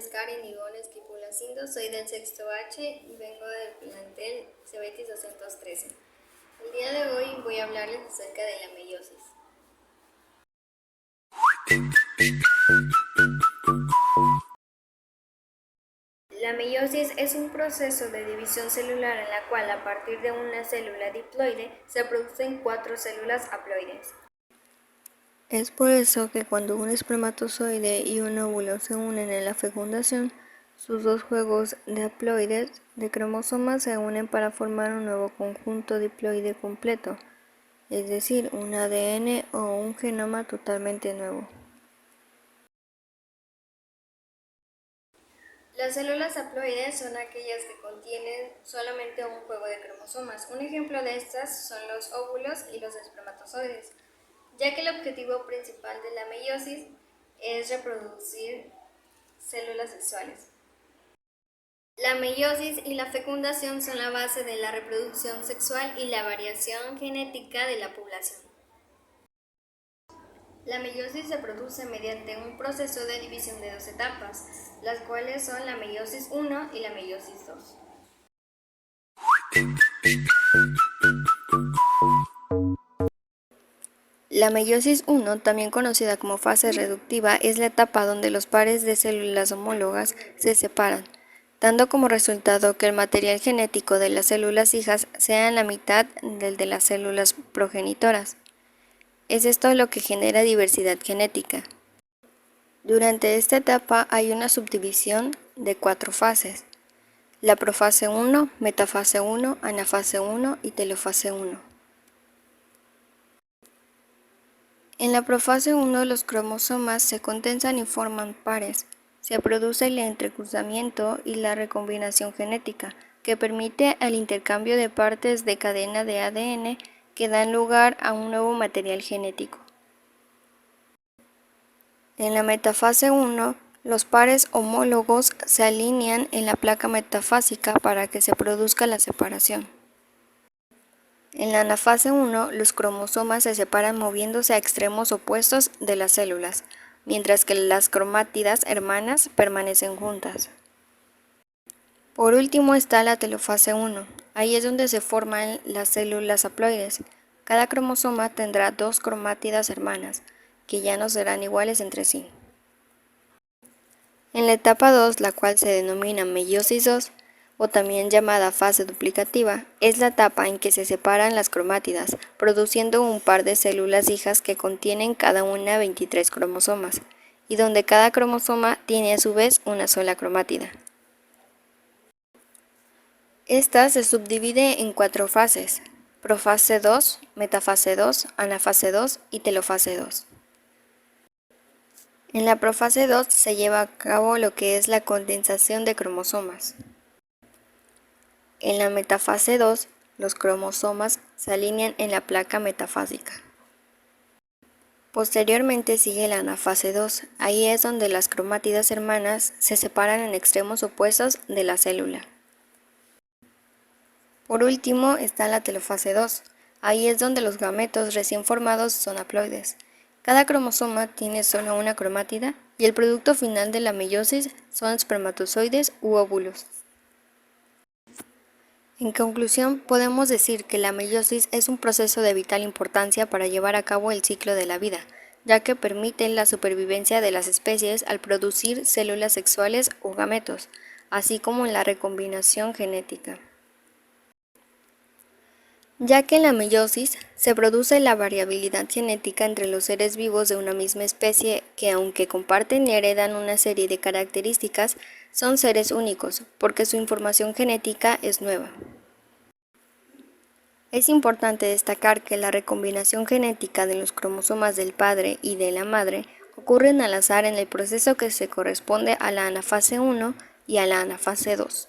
es Karen Ivonne Esquipulacindo, soy del sexto H y vengo del plantel Cebetis 213. El día de hoy voy a hablarles acerca de la meiosis. La meiosis es un proceso de división celular en la cual a partir de una célula diploide se producen 4 células haploides. Es por eso que cuando un espermatozoide y un óvulo se unen en la fecundación, sus dos juegos de haploides de cromosomas se unen para formar un nuevo conjunto diploide completo, es decir, un ADN o un genoma totalmente nuevo. Las células haploides son aquellas que contienen solamente un juego de cromosomas. Un ejemplo de estas son los óvulos y los espermatozoides, ya que el objetivo principal de la meiosis es reproducir células sexuales. La meiosis y la fecundación son la base de la reproducción sexual y la variación genética de la población. La meiosis se produce mediante un proceso de división de 2 etapas, las cuales son la meiosis 1 y la meiosis 2. La meiosis 1, también conocida como fase reductiva, es la etapa donde los pares de células homólogas se separan, dando como resultado que el material genético de las células hijas sea la mitad del de las células progenitoras. Es esto lo que genera diversidad genética. Durante esta etapa hay una subdivisión de 4 fases: la profase 1, metafase 1, anafase 1 y telofase 1. En la profase 1 los cromosomas se condensan y forman pares. Se produce el entrecruzamiento y la recombinación genética, que permite el intercambio de partes de cadena de ADN que dan lugar a un nuevo material genético. En la metafase 1, los pares homólogos se alinean en la placa metafásica para que se produzca la separación. En la anafase 1, los cromosomas se separan moviéndose a extremos opuestos de las células, mientras que las cromátidas hermanas permanecen juntas. Por último está la telofase 1. Ahí es donde se forman las células haploides. Cada cromosoma tendrá 2 cromátidas hermanas, que ya no serán iguales entre sí. En la etapa 2, la cual se denomina meiosis 2, o también llamada fase duplicativa, es la etapa en que se separan las cromátidas, produciendo un par de células hijas que contienen cada una 23 cromosomas, y donde cada cromosoma tiene a su vez una sola cromátida. Esta se subdivide en 4 fases: profase 2, metafase 2, anafase 2 y telofase 2. En la profase 2 se lleva a cabo lo que es la condensación de cromosomas. En la metafase 2, los cromosomas se alinean en la placa metafásica. Posteriormente sigue la anafase 2, ahí es donde las cromátidas hermanas se separan en extremos opuestos de la célula. Por último está la telofase 2, ahí es donde los gametos recién formados son haploides. Cada cromosoma tiene solo una cromátida y el producto final de la meiosis son espermatozoides u óvulos. En conclusión, podemos decir que la meiosis es un proceso de vital importancia para llevar a cabo el ciclo de la vida, ya que permite la supervivencia de las especies al producir células sexuales o gametos, así como en la recombinación genética. Ya que en la meiosis se produce la variabilidad genética entre los seres vivos de una misma especie que, aunque comparten y heredan una serie de características, son seres únicos, porque su información genética es nueva. Es importante destacar que la recombinación genética de los cromosomas del padre y de la madre ocurren al azar en el proceso que se corresponde a la anafase 1 y a la anafase 2.